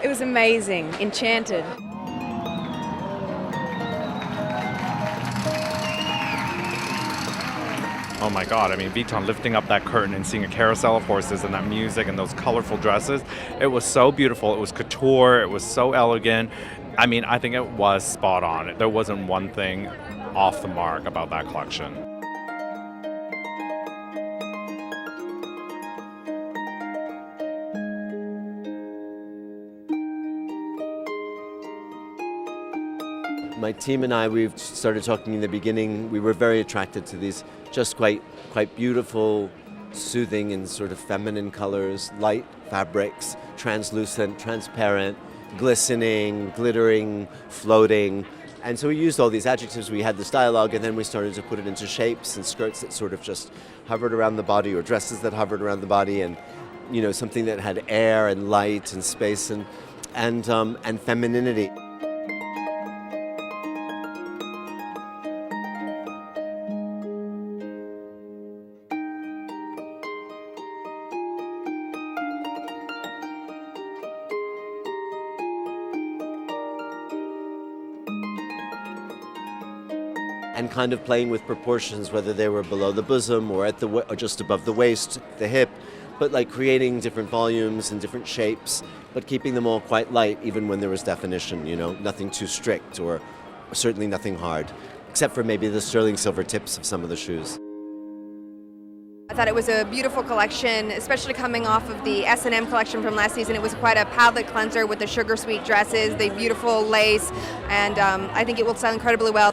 It was amazing, enchanted. Oh my God, I mean, Vuitton lifting up that curtain and seeing a carousel of horses and that music and those colorful dresses, it was so beautiful. It was couture, it was so elegant. I mean, I think it was spot on. There wasn't one thing off the mark about that collection. My team and I, we've started talking in the beginning. We were very attracted to these just quite beautiful, soothing and sort of feminine colors, light fabrics, translucent, transparent, glistening, glittering, floating. And so we used all these adjectives, we had this dialogue, and then we started to put it into shapes and skirts that sort of just hovered around the body, or dresses that hovered around the body, and something that had air and light and space and femininity. And kind of playing with proportions, whether they were below the bosom or or just above the waist, the hip, but like creating different volumes and different shapes, but keeping them all quite light, even when there was definition. Nothing too strict, or certainly nothing hard, except for maybe the sterling silver tips of some of the shoes. I thought it was a beautiful collection, especially coming off of the S&M collection from last season. It was quite a palette cleanser with the sugar sweet dresses, the beautiful lace, and I think it will sell incredibly well.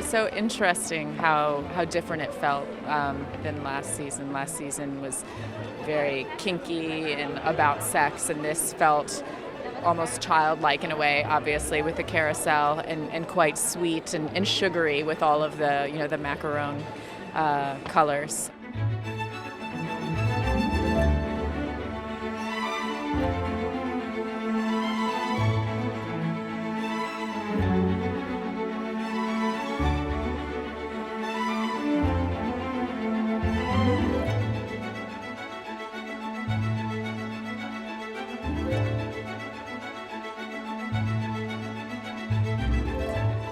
So interesting how different it felt than last season. Last season was very kinky and about sex, and this felt almost childlike in a way, obviously, with the carousel, and quite sweet and sugary with all of the the macaron colors.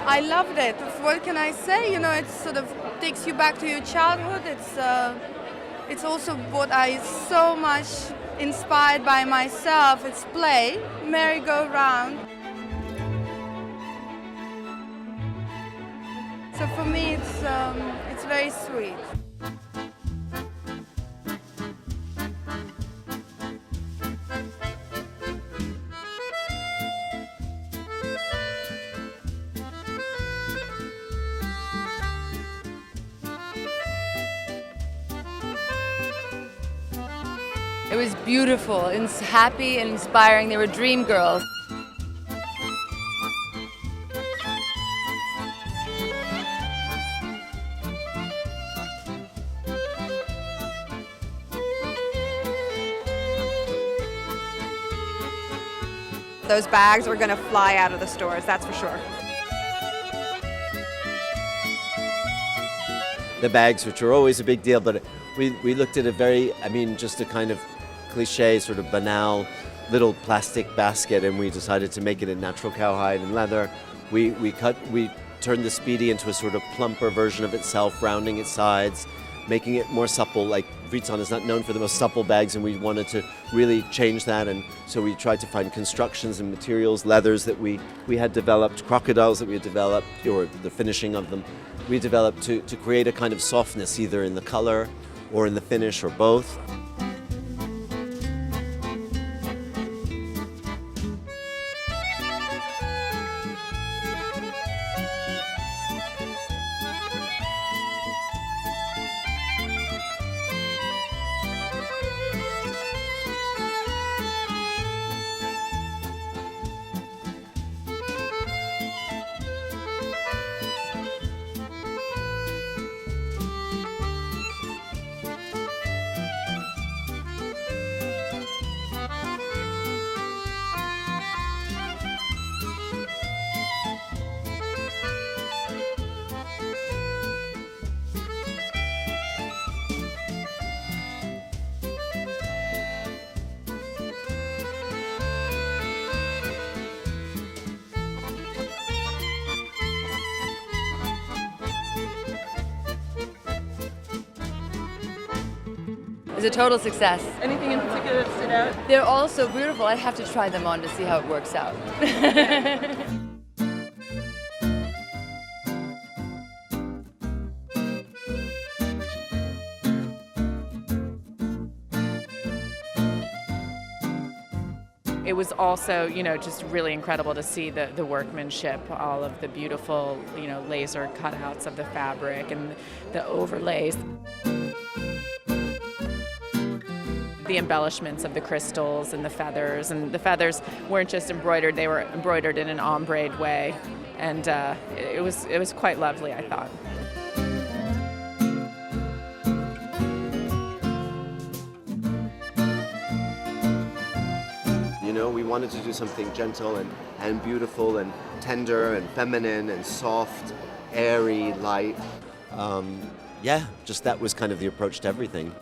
I loved it. What can I say? It sort of takes you back to your childhood. It's also what I so much inspired by myself. It's play, merry-go-round. So for me, it's very sweet. It was beautiful, and happy and inspiring. They were dream girls. Those bags are going to fly out of the stores, that's for sure. The bags, which are always a big deal, but we looked at just a kind of cliche, sort of banal little plastic basket, and we decided to make it in natural cowhide and leather. We turned the Speedy into a sort of plumper version of itself, rounding its sides, making it more supple. Like Vuitton is not known for the most supple bags, and we wanted to really change that, and so we tried to find constructions and materials, leathers that we had developed, crocodiles that we had developed, or the finishing of them, we developed to create a kind of softness, either in the color or in the finish, or both. It's a total success. Anything in particular that stood out? They're all so beautiful. I'd have to try them on to see how it works out. It was also, just really incredible to see the workmanship, all of the beautiful, laser cutouts of the fabric and the overlays. The embellishments of the crystals and the feathers weren't just embroidered, they were embroidered in an ombre way, and it was quite lovely, I thought. We wanted to do something gentle and beautiful and tender and feminine and soft, airy, light. Just that was kind of the approach to everything.